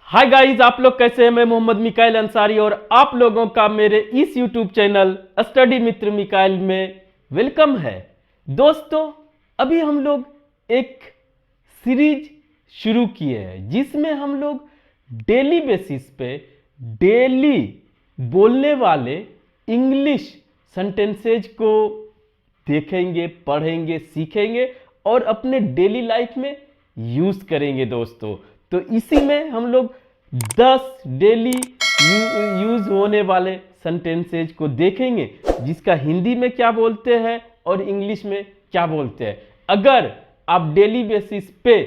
Hi guys, आप लोग कैसे हैं। मैं मोहम्मद मिकाइल अंसारी और आप लोगों का मेरे इस यूट्यूब चैनल स्टडी मित्र मिकाइल में वेलकम है। दोस्तों, अभी हम लोग एक सीरीज शुरू किए हैं जिसमें हम लोग डेली बेसिस पे डेली बोलने वाले इंग्लिश सेंटेंसेज को देखेंगे, पढ़ेंगे, सीखेंगे और अपने डेली लाइफ में यूज करेंगे। दोस्तों, तो इसी में हम लोग 10 डेली यूज होने वाले सेंटेंसेज को देखेंगे जिसका हिंदी में क्या बोलते हैं और इंग्लिश में क्या बोलते हैं। अगर आप डेली बेसिस पे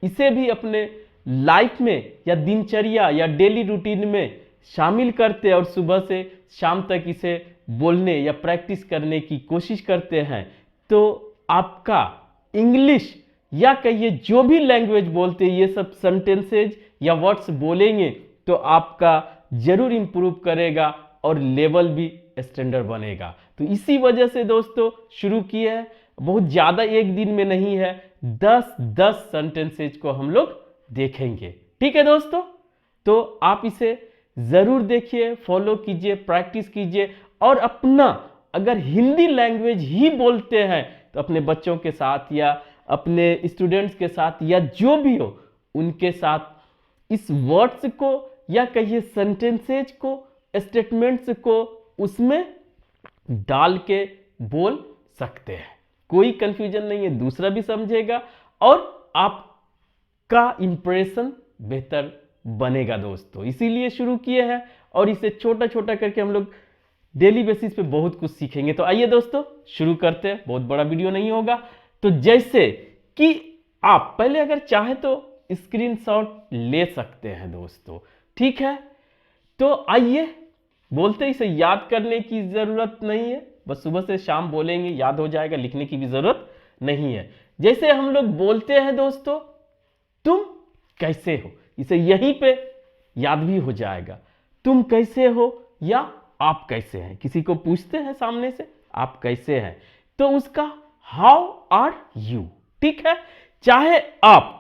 इसे भी अपने लाइफ में या दिनचर्या या डेली रूटीन में शामिल करते हैं और सुबह से शाम तक इसे बोलने या प्रैक्टिस करने की कोशिश करते हैं, तो आपका इंग्लिश या कहिए जो भी लैंग्वेज बोलते हैं, ये सब सेंटेंसेज या वर्ड्स बोलेंगे तो आपका जरूर इंप्रूव करेगा और लेवल भी स्टैंडर्ड बनेगा। तो इसी वजह से दोस्तों शुरू किए हैं। बहुत ज़्यादा एक दिन में नहीं है, 10 सेंटेंसेज को हम लोग देखेंगे। ठीक है दोस्तों, तो आप इसे ज़रूर देखिए, फॉलो कीजिए, प्रैक्टिस कीजिए और अपना अगर हिंदी लैंग्वेज ही बोलते हैं तो अपने बच्चों के साथ या अपने स्टूडेंट्स के साथ या जो भी हो उनके साथ इस वर्ड्स को या कहिए सेंटेंसेज को, स्टेटमेंट्स को उसमें डाल के बोल सकते हैं। कोई कंफ्यूजन नहीं है, दूसरा भी समझेगा और आपका इंप्रेशन बेहतर बनेगा। दोस्तों, इसीलिए शुरू किए हैं और इसे छोटा छोटा करके हम लोग डेली बेसिस पे बहुत कुछ सीखेंगे। तो आइए दोस्तों शुरू करते हैं। बहुत बड़ा वीडियो नहीं होगा। तो जैसे कि आप पहले अगर चाहे तो स्क्रीनशॉट ले सकते हैं दोस्तों, ठीक है। तो आइए बोलते, इसे याद करने की जरूरत नहीं है, बस सुबह से शाम बोलेंगे, याद हो जाएगा, लिखने की भी जरूरत नहीं है। जैसे हम लोग बोलते हैं दोस्तों, तुम कैसे हो, इसे यहीं पे याद भी हो जाएगा। तुम कैसे हो या आप कैसे हैं। किसी को पूछते हैं सामने से आप कैसे हैं, तो उसका हाउ आर यू, ठीक है। चाहे आप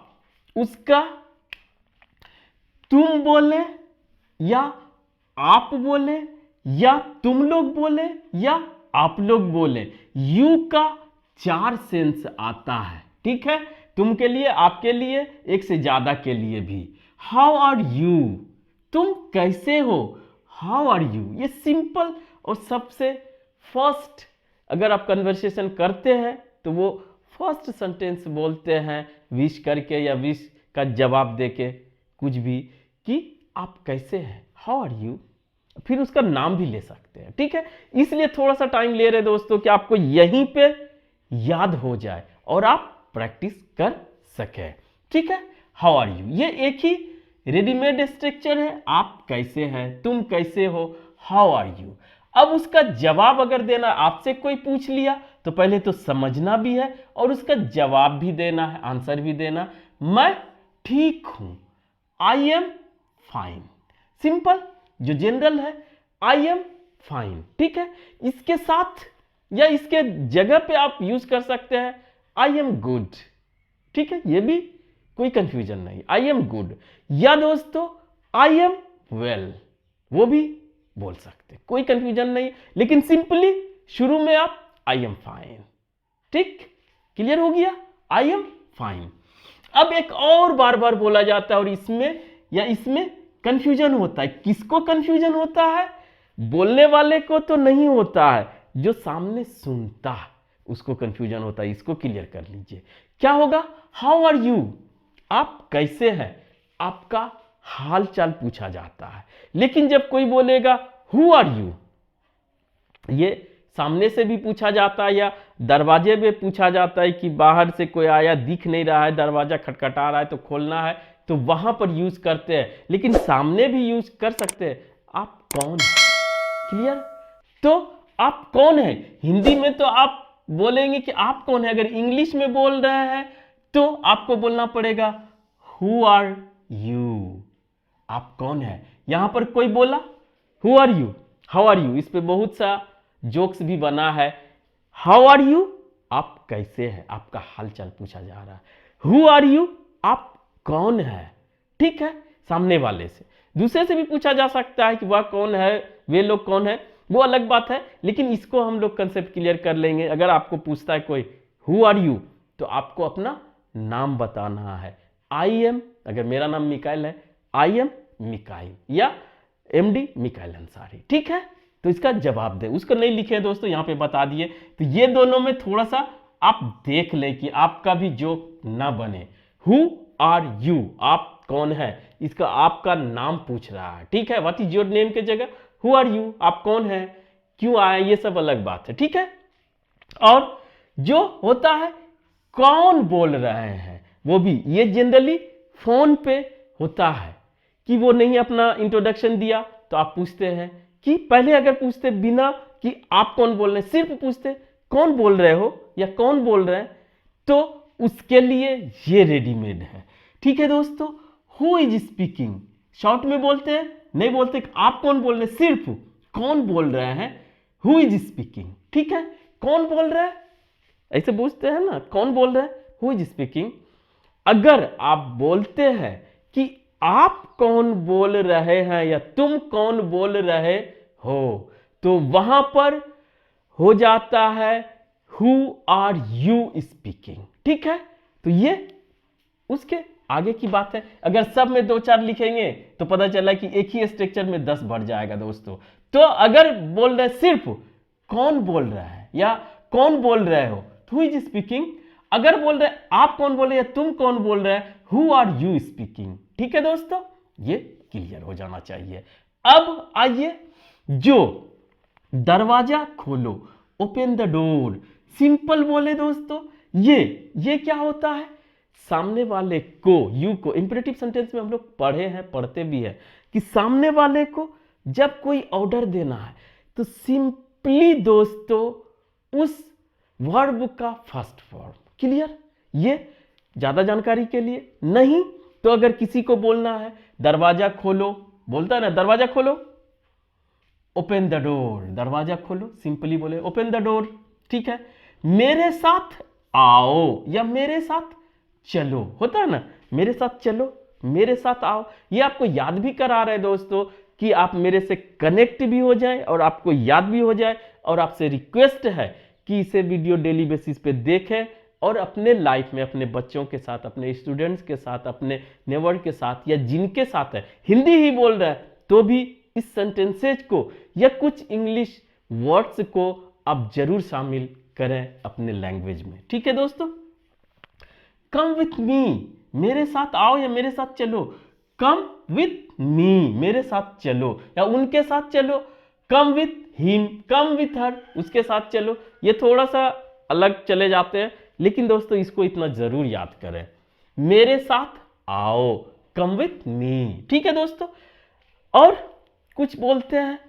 उसका तुम बोले या आप बोले या तुम लोग बोले या आप लोग बोले, यू का 4 सेंस आता है, ठीक है। तुम के लिए, आपके लिए, एक से ज्यादा के लिए भी। हाउ आर यू, तुम कैसे हो, हाउ आर यू, ये सिंपल और सबसे फर्स्ट अगर आप कन्वर्सेशन करते हैं तो वो फर्स्ट सेंटेंस बोलते हैं विश करके या विश का जवाब देके कुछ भी, कि आप कैसे हैं, हाउ आर यू। फिर उसका नाम भी ले सकते हैं, ठीक है। इसलिए थोड़ा सा टाइम ले रहे दोस्तों कि आपको यहीं पे याद हो जाए और आप प्रैक्टिस कर सके, ठीक है। हाउ आर यू, ये एक ही रेडीमेड स्ट्रक्चर है। आप कैसे हैं, तुम कैसे हो, हाउ आर यू। अब उसका जवाब अगर देना, आपसे कोई पूछ लिया तो पहले तो समझना भी है और उसका जवाब भी देना है, आंसर भी देना। मैं ठीक हूं, आई एम फाइन। सिंपल, जो जनरल है, आई एम फाइन, ठीक है। इसके साथ या इसके जगह पे आप यूज कर सकते हैं आई एम गुड, ठीक है। ये भी कोई कंफ्यूजन नहीं, आई एम गुड। या दोस्तों आई एम वेल, वो भी बोल सकते, कोई कंफ्यूजन नहीं। लेकिन सिंपली शुरू में आप आई एम फाइन, ठीक, क्लियर हो गया, आई एम फाइन। अब एक और बार बार बोला जाता है और इसमें या इसमें कंफ्यूजन होता है। किसको कंफ्यूजन होता है? बोलने वाले को तो नहीं होता है, जो सामने सुनता है उसको कंफ्यूजन होता है। इसको क्लियर कर लीजिए। क्या होगा? हाउ आर यू, आप कैसे हैं, आपका हाल चाल पूछा जाता है। लेकिन जब कोई बोलेगा हु आर यू, ये सामने से भी पूछा जाता है या दरवाजे पे पूछा जाता है कि बाहर से कोई आया, दिख नहीं रहा है, दरवाजा खटखटा रहा है तो खोलना है, तो वहां पर यूज करते हैं। लेकिन सामने भी यूज कर सकते हैं, आप कौन हैं, क्लियर। तो आप कौन हैं, हिंदी में तो आप बोलेंगे कि आप कौन है। अगर इंग्लिश में बोल रहे हैं तो आपको बोलना पड़ेगा हु आर यू, आप कौन है। यहां पर कोई बोला who are you, how are you, इस पे बहुत सा जोक्स भी बना है। हाउ आर यू, आप कैसे हैं, आपका हालचाल पूछा जा रहा है। हु आर यू, आप कौन है, ठीक है। सामने वाले से। दूसरे से भी पूछा जा सकता है कि वह कौन है, वे लोग कौन है, वो अलग बात है, लेकिन इसको हम लोग कंसेप्ट क्लियर कर लेंगे। अगर आपको पूछता है कोई हु आर यू, तो आपको अपना नाम बताना है। आई एम, अगर मेरा नाम मिकाइल है, आई एम मिकाइल, या एमडी मिकाइल अंसारी, ठीक है। तो इसका जवाब दे, उसको नहीं लिखे दोस्तों, यहाँ पे बता दिए। तो ये दोनों में थोड़ा सा आप देख ले कि आपका भी जोक ना बने। हु आर यू, आप कौन है, इसका आपका नाम पूछ रहा है, ठीक है। व्हाट इज योर नेम के जगह हु आर यू, आप कौन है, क्यों आए, ये सब अलग बात है, ठीक है। और जो होता है कौन बोल रहे हैं, वो भी ये जनरली फोन पे होता है कि वो नहीं अपना इंट्रोडक्शन दिया तो आप पूछते हैं कि पहले अगर पूछते बिना कि आप कौन बोल रहे हैं, सिर्फ पूछते कौन बोल रहे हो या कौन बोल रहे हैं, तो उसके लिए ये रेडीमेड है, ठीक है दोस्तों। हु इज स्पीकिंग, शॉर्ट में बोलते हैं, नहीं बोलते आप कौन बोल रहे हैं, सिर्फ कौन बोल रहे हैं, हु इज स्पीकिंग, ठीक है। कौन बोल रहा है ऐसे पूछते हैं ना, कौन बोल रहा है, हु इज स्पीकिंग। अगर आप बोलते हैं कि आप कौन बोल रहे हैं या तुम कौन बोल रहे हो, तो वहां पर हो जाता है हु आर यू स्पीकिंग, ठीक है। तो ये उसके आगे की बात है। अगर सब में 2-4 लिखेंगे तो पता चला कि एक ही स्ट्रक्चर में 10 बढ़ जाएगा दोस्तों। तो अगर बोल रहे सिर्फ कौन बोल रहा है या कौन बोल रहे हो, हु इज स्पीकिंग। अगर बोल रहे आप कौन बोल रहे हैं, तुम कौन बोल रहे हैं, हु आर यू स्पीकिंग, ठीक है दोस्तों। ये क्लियर हो जाना चाहिए। अब आइए, जो दरवाजा खोलो, ओपन द डोर, सिंपल बोले दोस्तों, ये क्या होता है, सामने वाले को, यू को, इंपेरेटिव सेंटेंस में हम लोग पढ़े हैं, पढ़ते भी है कि सामने वाले को जब कोई ऑर्डर देना है तो सिंपली दोस्तों उस वर्ब का फर्स्ट फॉर्म। क्लियर, ये ज्यादा जानकारी के लिए नहीं। तो अगर किसी को बोलना है दरवाजा खोलो, बोलता है ना दरवाजा खोलो, ओपन द डोर, दरवाजा खोलो, सिंपली बोले ओपन द डोर, ठीक है। मेरे साथ आओ या मेरे साथ चलो, होता है ना, मेरे साथ चलो, मेरे साथ आओ, ये आपको याद भी करा रहे हैं दोस्तों कि आप मेरे से कनेक्ट भी हो जाए और आपको याद भी हो जाए। और आपसे रिक्वेस्ट है कि इसे वीडियो डेली बेसिस पे देखें और अपने लाइफ में अपने बच्चों के साथ, अपने स्टूडेंट्स के साथ, अपने नेबर के साथ या जिनके साथ है हिंदी ही बोल रहा है तो भी इस सेंटेंसेज को या कुछ इंग्लिश वर्ड्स को आप जरूर शामिल करें अपने लैंग्वेज में, ठीक है दोस्तों। कम विथ मी, मेरे साथ आओ या मेरे साथ चलो, कम विथ मी, मेरे साथ चलो या उनके साथ चलो, come with him, come with her, उसके साथ चलो। ये थोड़ा सा अलग चले जाते हैं, लेकिन दोस्तों इसको इतना जरूर याद करें, मेरे साथ आओ, कम विथ मी, ठीक है दोस्तों। और कुछ बोलते हैं,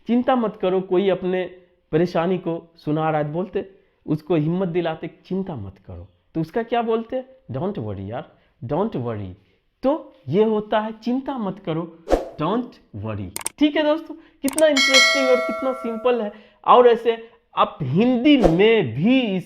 चिंता मत करो, कोई अपने परेशानी को सुना रहा है, बोलते उसको हिम्मत दिलाते चिंता मत करो, तो उसका क्या बोलते, डोंट वरी यार, डोंट वरी। तो ये होता है चिंता मत करो, डोंट वरी, ठीक है दोस्तों। कितना इंटरेस्टिंग और कितना सिंपल है। और ऐसे आप हिंदी में भी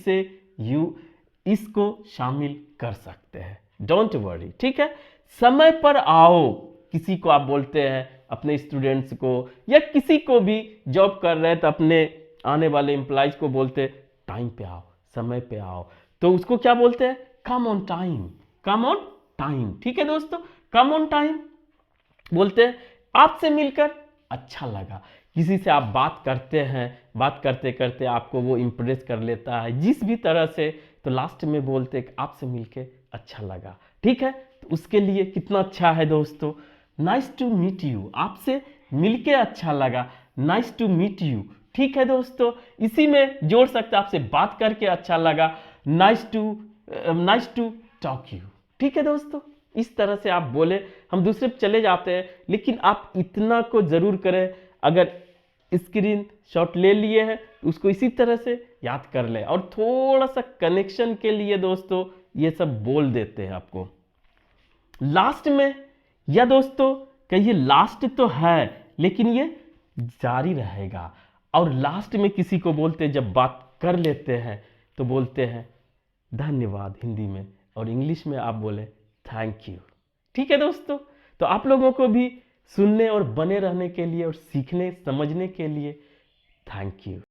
इसको शामिल कर सकते हैं, डोंट वरी, ठीक है। समय पर आओ, किसी को आप बोलते हैं, अपने स्टूडेंट्स को या किसी को भी जॉब कर रहे हैं तो अपने आने वाले एम्प्लॉइज को बोलते टाइम पे आओ, समय पे आओ, तो उसको क्या बोलते हैं, come on time, come on time, ठीक है दोस्तों। कम ऑन टाइम बोलते हैं। आपसे मिलकर अच्छा लगा, किसी से आप बात करते हैं, बात करते करते आपको वो इम्प्रेस कर लेता है जिस भी तरह से, तो लास्ट में बोलते हैं आपसे मिलके अच्छा लगा, ठीक है। तो उसके लिए कितना अच्छा है दोस्तों, नाइस टू मीट यू, आपसे मिलके अच्छा लगा, नाइस टू मीट यू, ठीक है दोस्तों। इसी में जोड़ सकते आपसे बात करके अच्छा लगा, नाइस टू टॉक यू, ठीक है दोस्तों। इस तरह से आप बोले, हम दूसरे पे चले जाते हैं, लेकिन आप इतना को जरूर करें, अगर स्क्रीन शॉट ले लिए हैं तो उसको इसी तरह से याद कर ले। और थोड़ा सा कनेक्शन के लिए दोस्तों ये सब बोल देते हैं आपको लास्ट में, या दोस्तों कहिए लास्ट तो है लेकिन ये जारी रहेगा। और लास्ट में किसी को बोलते हैं, जब बात कर लेते हैं तो बोलते हैं धन्यवाद हिंदी में, और इंग्लिश में आप बोले थैंक यू, ठीक है दोस्तों। तो आप लोगों को भी सुनने और बने रहने के लिए और सीखने समझने के लिए थैंक यू।